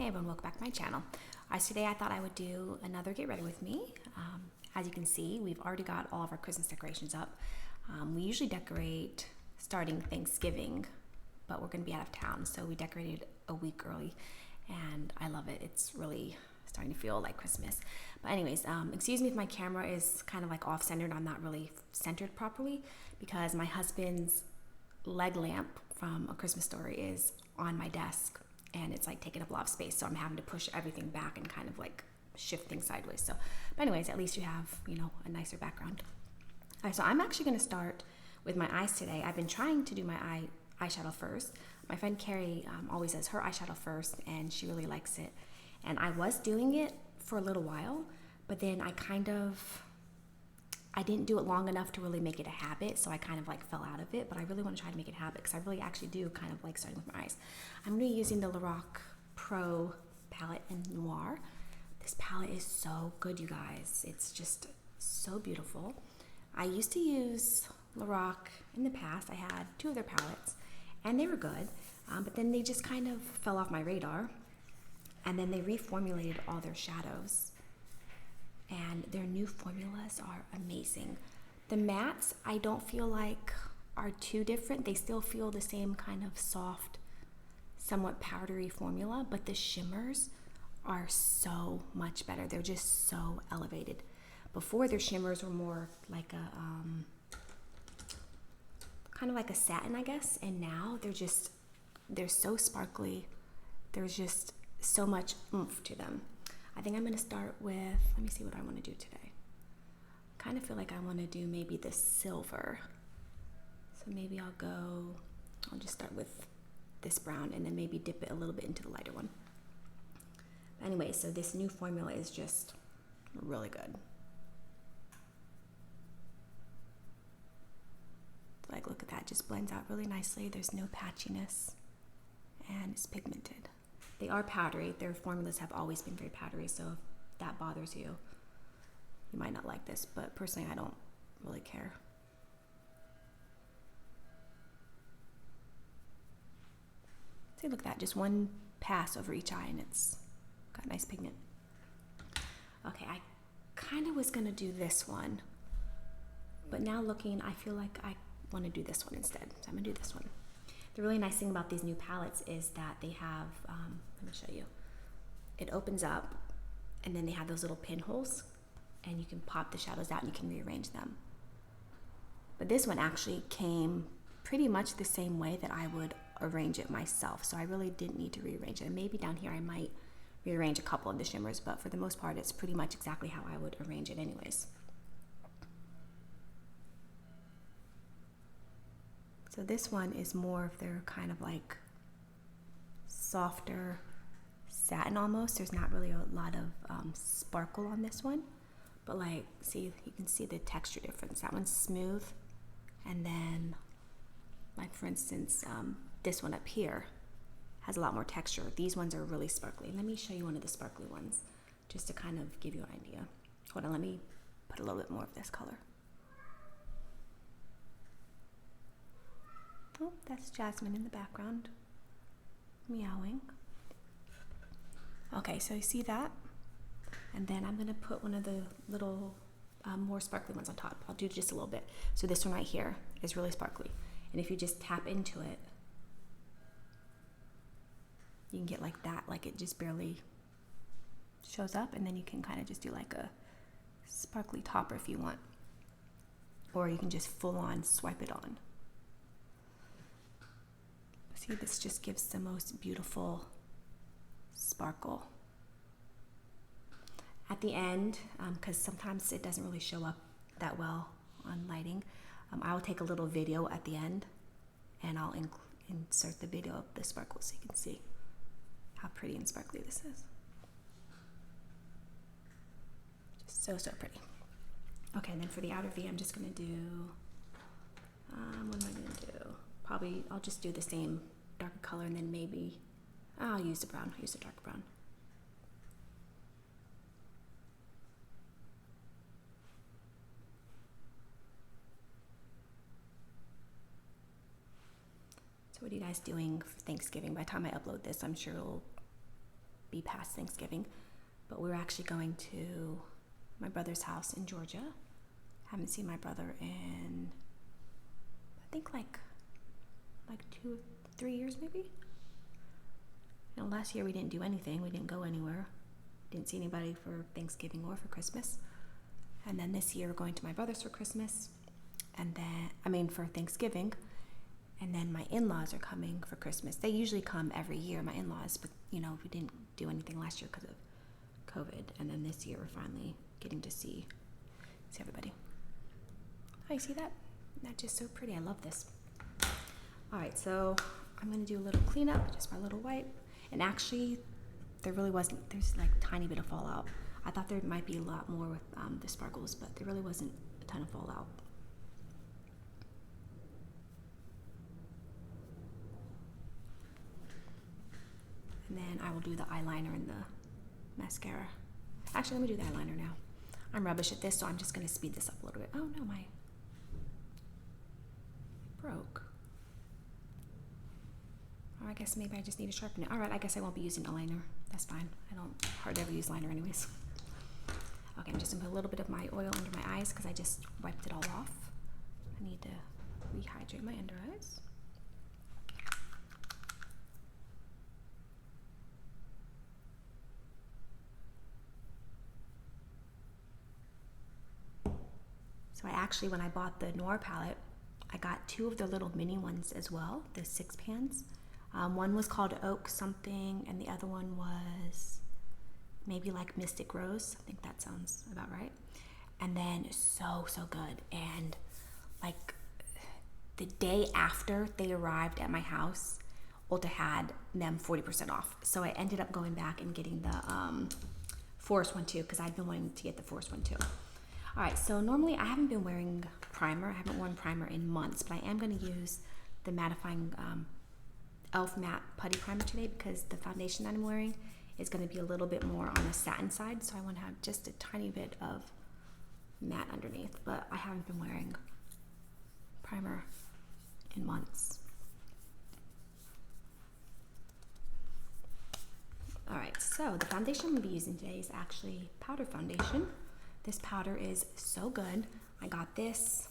Hey everyone, welcome back to my channel. Today I thought I would do another get ready with me. As you can see, we've already got all of our Christmas decorations up. We usually decorate starting Thanksgiving, but we're going to be out of town, so we decorated a week early, and I love it. It's really starting to feel like Christmas. But anyways, excuse me if my camera is kind of like off-centered. I'm not really centered properly because my husband's leg lamp from A Christmas Story is on my desk, and it's like taking up a lot of space, so I'm having to push everything back and kind of like shift things sideways. So, but anyways, at least you have, a nicer background. All right, so I'm actually going to start with my eyes today. I've been trying to do my eyeshadow first. My friend Carrie always does her eyeshadow first, and she really likes it. And I was doing it for a little while, but then I didn't do it long enough to really make it a habit, so I kind of like fell out of it, but I really want to try to make it a habit because I really actually do kind of like starting with my eyes. I'm going to be using the Lorac Pro palette in Noir. This palette is so good, you guys. It's just so beautiful. I used to use Lorac in the past. I had two of their palettes, and they were good, but then they just kind of fell off my radar, and then they reformulated all their shadows. And their new formulas are amazing. The mattes, I don't feel like are too different. They still feel the same kind of soft, somewhat powdery formula, but the shimmers are so much better. They're just so elevated. Before, their shimmers were more like a, kind of like a satin, I guess, and now they're so sparkly. There's just so much oomph to them. I think I'm going to start with, let me see what I want to do today. I kind of feel like I want to do maybe the silver. So maybe I'll just start with this brown and then maybe dip it a little bit into the lighter one. Anyway, so this new formula is just really good. Like, look at that, just blends out really nicely. There's no patchiness, and it's pigmented. They are powdery. Their formulas have always been very powdery, so if that bothers you, you might not like this, but personally I don't really care. See, look at that, just one pass over each eye and it's got nice pigment. Okay, I kind of was gonna do this one, but now looking, I feel like I want to do this one instead, so I'm gonna do this one. The really nice thing about these new palettes is that they have, let me show you. It opens up, and then they have those little pinholes, and you can pop the shadows out and you can rearrange them. But this one actually came pretty much the same way that I would arrange it myself, so I really didn't need to rearrange it. And maybe down here I might rearrange a couple of the shimmers, but for the most part it's pretty much exactly how I would arrange it anyways. So this one is more of their kind of like softer satin almost. There's not really a lot of sparkle on this one, but like, see, you can see the texture difference. That one's smooth, and then like for instance, this one up here has a lot more texture. These ones are really sparkly. Let me show you one of the sparkly ones just to kind of give you an idea. Hold on, let me put a little bit more of this color. Oh, that's Jasmine in the background, meowing. Okay, so you see that? And then I'm gonna put one of the little more sparkly ones on top. I'll do just a little bit. So this one right here is really sparkly. And if you just tap into it, you can get like that, like it just barely shows up, and then you can kind of just do like a sparkly topper if you want. Or you can just full on swipe it on. See, this just gives the most beautiful sparkle. At the end, because sometimes it doesn't really show up that well on lighting, I will take a little video at the end, and I'll insert the video of the sparkle so you can see how pretty and sparkly this is. Just so, so pretty. Okay, and then for the outer V, I'm just gonna do, what am I gonna do? Probably, I'll just do the same darker color, and then maybe I'll use the brown. I'll use the dark brown. So what are you guys doing for Thanksgiving? By the time I upload this, I'm sure it'll be past Thanksgiving. But we're actually going to my brother's house in Georgia. Haven't seen my brother in, I think like 2-3 years maybe. You know, last year we didn't do anything. We didn't go anywhere. Didn't see anybody for Thanksgiving or for Christmas. And then this year we're going to my brother's for Christmas. And then, for Thanksgiving. And then my in-laws are coming for Christmas. They usually come every year, my in-laws. But, you know, we didn't do anything last year because of COVID. And then this year we're finally getting to see everybody. Oh, you see that? That's just so pretty. I love this. All right, so I'm going to do a little cleanup, just my little wipe. And actually, there's like a tiny bit of fallout. I thought there might be a lot more with the sparkles, but there really wasn't a ton of fallout. And then I will do the eyeliner and the mascara. Actually, let me do the eyeliner now. I'm rubbish at this, so I'm just going to speed this up a little bit. Oh no, my broke. Or I guess maybe I just need to sharpen it. All right, I guess I won't be using a liner. That's fine. I don't hardly ever use liner anyways. Okay, I'm just gonna put a little bit of my oil under my eyes because I just wiped it all off. I need to rehydrate my under eyes. So I actually, when I bought the Noir palette, I got 2 of the little mini ones as well, the 6 pans. One was called Oak something, and the other one was maybe like Mystic Rose. I think that sounds about right. And then so good. And like the day after they arrived at my house, Ulta had them 40% off. So I ended up going back and getting the Forest one too, because I'd been wanting to get the Forest one too. All right, so normally I haven't been wearing primer. I haven't worn primer in months, but I am going to use the mattifying e.l.f. matte putty primer today because the foundation that I'm wearing is going to be a little bit more on the satin side, so I want to have just a tiny bit of matte underneath, but I haven't been wearing primer in months. All right, so the foundation I'm going to be using today is actually powder foundation. This powder is so good. I got this,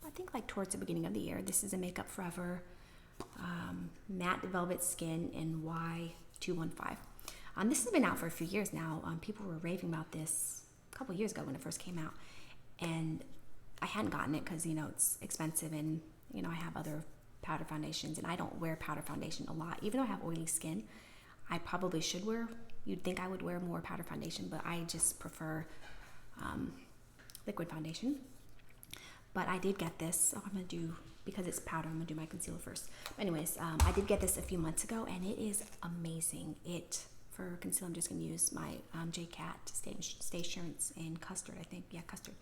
I think like towards the beginning of the year. This is a Makeup Forever Matte Velvet Skin in Y215. This has been out for a few years now. People were raving about this a couple years ago when it first came out. And I hadn't gotten it because, you know, it's expensive and, you know, I have other powder foundations and I don't wear powder foundation a lot. Even though I have oily skin, I probably should wear, you'd think I would wear more powder foundation, but I just prefer liquid foundation. But I did get this, so I'm gonna do, because it's powder, I'm gonna do my concealer first. But anyways, I did get this a few months ago and it is amazing. For concealer, I'm just gonna use my J-Cat Stay Assurance in Custard, I think, yeah, Custard.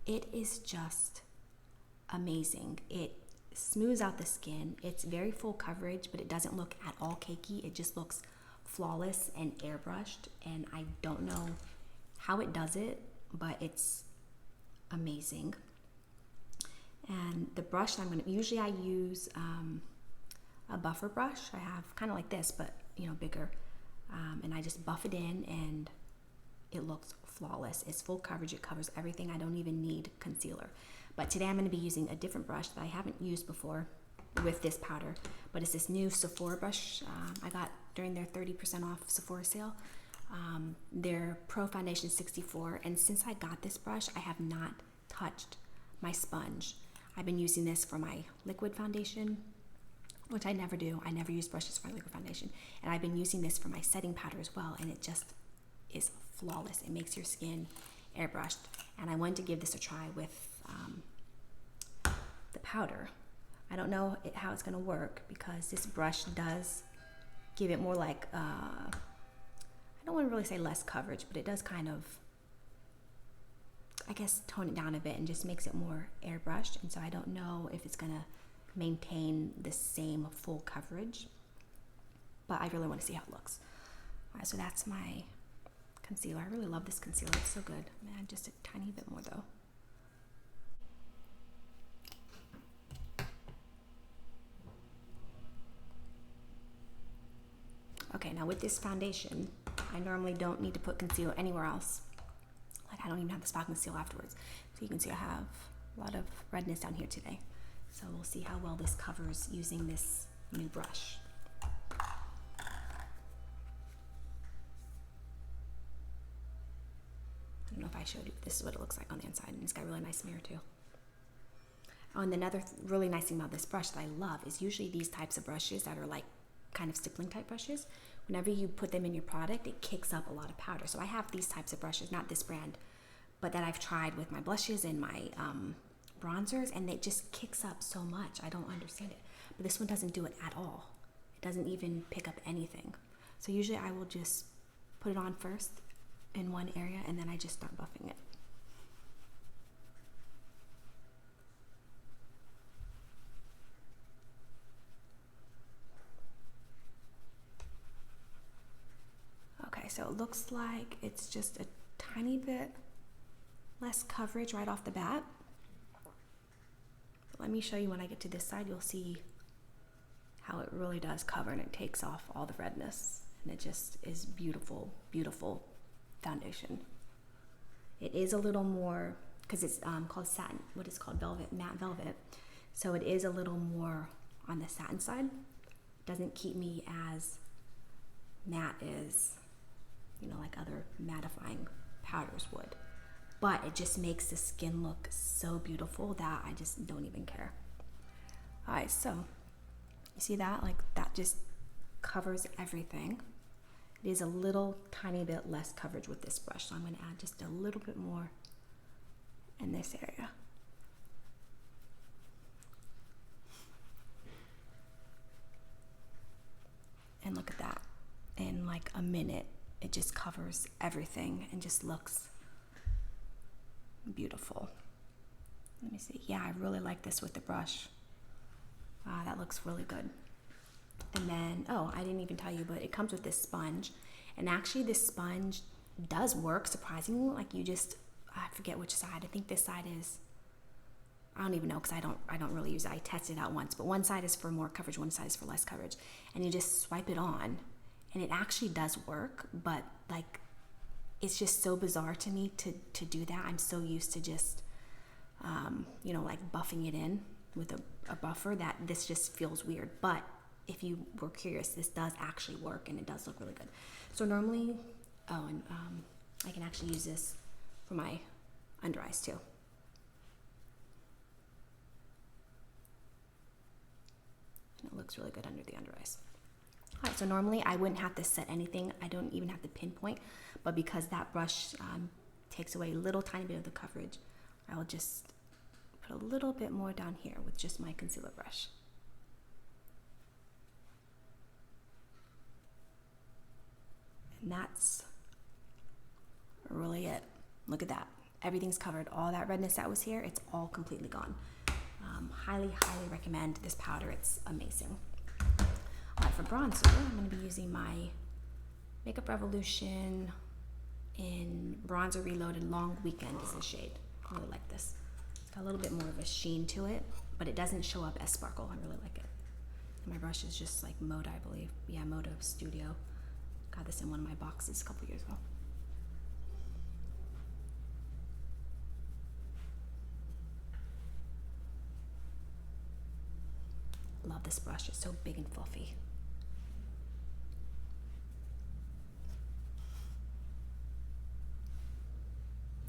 It is just amazing. It smooths out the skin. It's very full coverage, but it doesn't look at all cakey. It just looks flawless and airbrushed, and I don't know how it does it, but it's amazing. And the brush that I'm gonna, usually I use a buffer brush. I have kind of like this, but you know, bigger. And I just buff it in and it looks flawless. It's full coverage, it covers everything. I don't even need concealer. But today I'm gonna be using a different brush that I haven't used before with this powder, but it's this new Sephora brush I got during their 30% off Sephora sale. Their Pro Foundation 64, and since I got this brush, I have not touched my sponge. I've been using this for my liquid foundation, which I never do. I never use brushes for my liquid foundation, and I've been using this for my setting powder as well, and it just is flawless. It makes your skin airbrushed, and I wanted to give this a try with the powder. I don't know how it's gonna work because this brush does give it more like I don't want to really say less coverage, but it does kind of, I guess, tone it down a bit and just makes it more airbrushed. And so I don't know if it's gonna maintain the same full coverage, but I really want to see how it looks. All right, so that's my concealer. I really love this concealer. It's so good. I'm gonna add just a tiny bit more though. Okay, now with this foundation, I normally don't need to put concealer anywhere else. Like I don't even have to spot conceal afterwards. So you can see I have a lot of redness down here today. So we'll see how well this covers using this new brush. I don't know if I showed you, but this is what it looks like on the inside, and it's got a really nice mirror too. Oh, and another really nice thing about this brush that I love is usually these types of brushes that are like kind of stippling type brushes, whenever you put them in your product, it kicks up a lot of powder. So I have these types of brushes, not this brand, but that I've tried with my blushes and my bronzers, and it just kicks up so much. I don't understand it. But this one doesn't do it at all. It doesn't even pick up anything. So usually I will just put it on first in one area, and then I just start buffing it. Okay, so it looks like it's just a tiny bit less coverage right off the bat. But let me show you when I get to this side, you'll see how it really does cover, and it takes off all the redness, and it just is beautiful, beautiful foundation. It is a little more, because it's called satin, what is called velvet, matte velvet. So it is a little more on the satin side. It doesn't keep me as matte as, you know, like other mattifying powders would. But it just makes the skin look so beautiful that I just don't even care. All right, so you see that? Like that just covers everything. It is a little tiny bit less coverage with this brush, so I'm going to add just a little bit more in this area. And look at that. In like a minute, it just covers everything and just looks beautiful. Let me see. Yeah, I really like this with the brush. Wow, that looks really good. And then, oh, I didn't even tell you, but it comes with this sponge. And actually this sponge does work surprisingly. Like you just, I forget which side. I think this side is, I don't even know because I don't really use it. I tested it out once, but one side is for more coverage, one side is for less coverage. And you just swipe it on and it actually does work, but like, it's just so bizarre to me to do that. I'm so used to just, you know, like buffing it in with a buffer that this just feels weird. But if you were curious, this does actually work and it does look really good. So normally, oh, and I can actually use this for my under eyes too. And it looks really good under the under eyes. All right, so normally I wouldn't have to set anything. I don't even have to pinpoint, but because that brush takes away a little tiny bit of the coverage, I will just put a little bit more down here with just my concealer brush. And that's really it. Look at that. Everything's covered. All that redness that was here, it's all completely gone. Highly, highly recommend this powder. It's amazing. All right, for bronzer, I'm going to be using my Makeup Revolution in Bronzer Reloaded Long Weekend is the shade. I really like this. It's got a little bit more of a sheen to it, but it doesn't show up as sparkle. I really like it. And my brush is just like Moda, I believe. Yeah, Moda Studio. Got this in one of my boxes a couple years ago. Love this brush. It's so big and fluffy.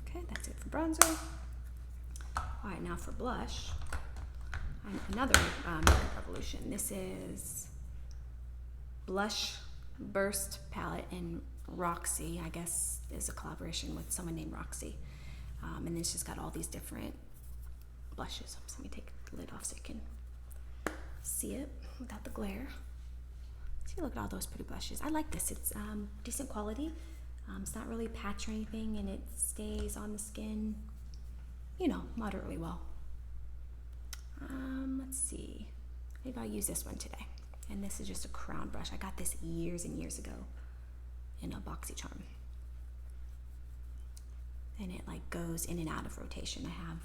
Okay, that's it for bronzer. All right, now for blush. Another Makeup Revolution. This is Blush Burst palette in Roxy. I guess is a collaboration with someone named Roxy. And it's just got all these different blushes. So let me take the lid off so you can see it without the glare. See, look at all those pretty blushes. I like this. It's decent quality. It's not really patch or anything, and it stays on the skin, you know, moderately well. Let's see. Maybe I'll use this one today. And this is just a crown brush. I got this years and years ago in a BoxyCharm. And it like goes in and out of rotation. I have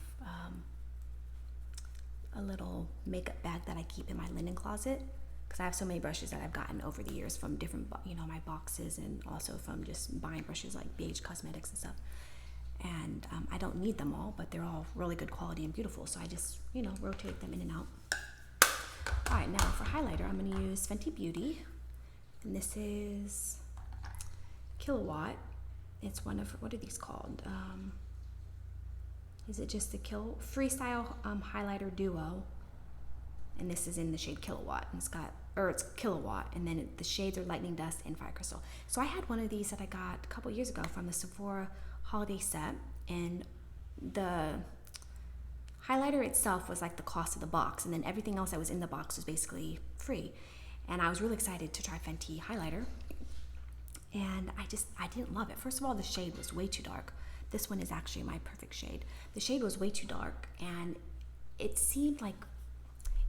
a little makeup bag that I keep in my linen closet because I have so many brushes that I've gotten over the years from different, you know, my boxes, and also from just buying brushes like BH Cosmetics and stuff. And I don't need them all, but they're all really good quality and beautiful, so I just, you know, rotate them in and out. All right, now for highlighter, I'm gonna use Fenty Beauty, and this is Kilowatt. It's one of, what are these called? Is it just the Freestyle Highlighter Duo? And this is in the shade Kilowatt, and it's Kilowatt, and then the shades are Lightning Dust and Fire Crystal. So I had one of these that I got a couple years ago from the Sephora holiday set, and the highlighter itself was like the cost of the box, and then everything else that was in the box was basically free. And I was really excited to try Fenty Highlighter, and I didn't love it. First of all, the shade was way too dark. This one is actually my perfect shade. The shade was way too dark, and it seemed like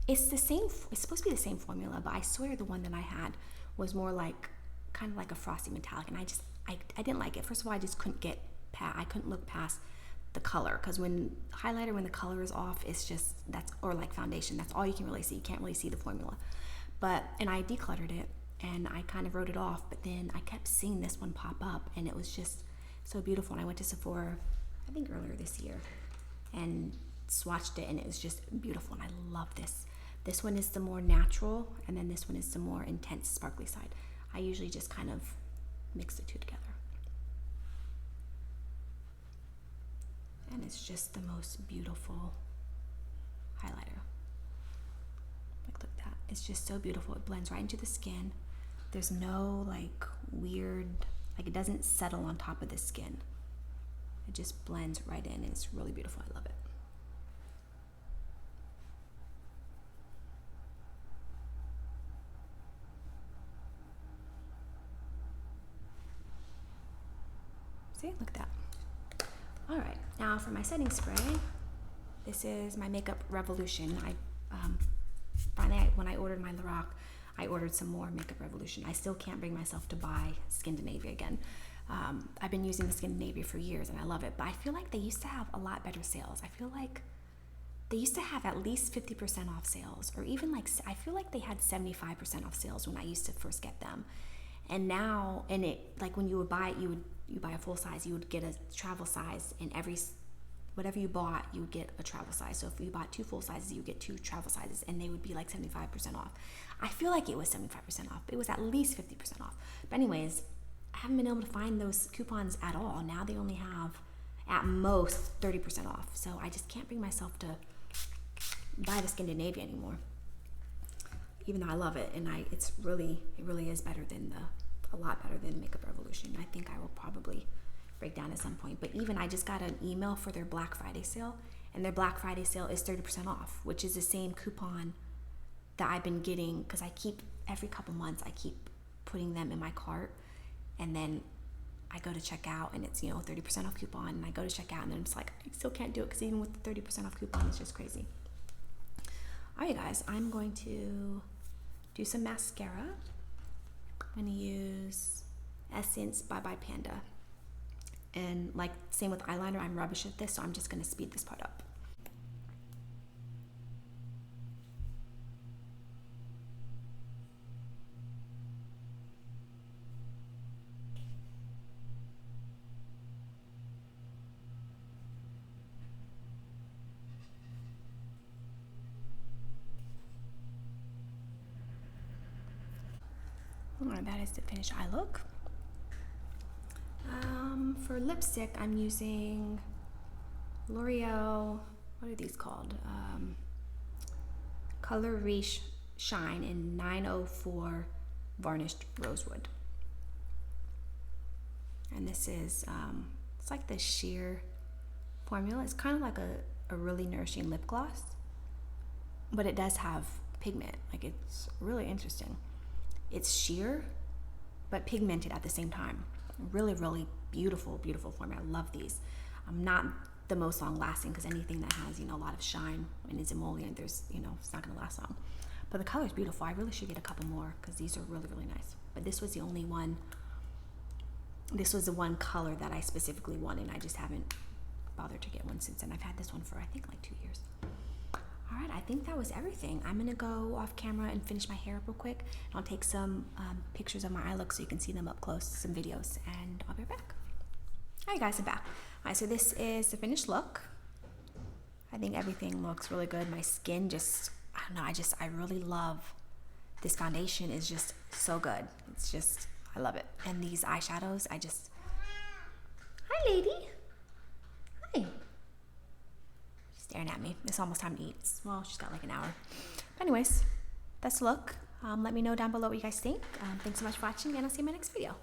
it's supposed to be the same formula, but I swear the one that I had was more like, kind of like a frosty metallic, and I didn't like it. First of all, I just couldn't I couldn't look past the color, because when the color is off, it's just, or like foundation, that's all you can really see. You can't really see the formula. And I decluttered it, and I kind of wrote it off, but then I kept seeing this one pop up, and it was just so beautiful. And I went to Sephora, I think earlier this year, and swatched it, and it was just beautiful, and I love this. This one is the more natural, and then this one is the more intense sparkly side. I usually just kind of mix the two together. And it's just the most beautiful highlighter. Look at that. It's just so beautiful. It blends right into the skin. There's no like weird, like it doesn't settle on top of the skin. It just blends right in, and it's really beautiful. I love it. See, look at that. All right, now for my setting spray, this is my Makeup Revolution. Finally, when I ordered my Lorac, I ordered some more Makeup Revolution. I still can't bring myself to buy Scandinavia again. I've been using the Scandinavia for years, and I love it, but I feel like they used to have a lot better sales. I feel like they used to have at least 50% off sales, or even like, I feel like they had 75% off sales when I used to first get them. And now, like when you would buy it, you buy a full size, you would get a travel size, and whatever you bought, you would get a travel size. So if you bought 2 full sizes, you would get 2 travel sizes, and they would be like 75% off. I feel like it was 75% off, but it was at least 50% off. But anyways, I haven't been able to find those coupons at all. Now they only have at most 30% off. So I just can't bring myself to buy the Scandinavia anymore, even though I love it, and it really is better than a lot better than Makeup Revolution. I think I will probably break down at some point. But even I just got an email for their Black Friday sale, and their Black Friday sale is 30% off, which is the same coupon that I've been getting, because every couple months I keep putting them in my cart, and then I go to check out, and it's 30% off coupon, and I go to check out, and then it's like I still can't do it, because even with the 30% off coupon, it's just crazy. All right, guys, I'm going to do some mascara. I'm going to use Essence Bye Bye Panda. And like same with eyeliner, I'm rubbish at this, so I'm just going to speed this part up. Alright, that is the finished eye look. For lipstick, I'm using L'Oreal, what are these called? Color Riche Shine in 904 Varnished Rosewood. And this is, it's like the sheer formula. It's kind of like a really nourishing lip gloss, but it does have pigment. Like, it's really interesting. It's sheer, but pigmented at the same time. Really, really beautiful, beautiful formula. I love these. I'm not the most long lasting, because anything that has, a lot of shine and is emollient, it's not gonna last long. But the color is beautiful. I really should get a couple more, because these are really, really nice. But this was the only one, this was the one color that I specifically wanted, and I just haven't bothered to get one since then. I've had this one for, I think, like 2 years. All right, I think that was everything. I'm gonna go off camera and finish my hair up real quick. And I'll take some pictures of my eye look so you can see them up close, some videos, and I'll be right back. All right, guys, I'm back. All right, so this is the finished look. I think everything looks really good. My skin just, I don't know, I really love this foundation. Is just so good. It's just, I love it. And these eyeshadows, hi, lady. Hi. She's staring at me. It's almost time to eat. Well, she's got like an hour. But anyways, that's the look. Let me know down below what you guys think. Thanks so much for watching, and I'll see you in my next video.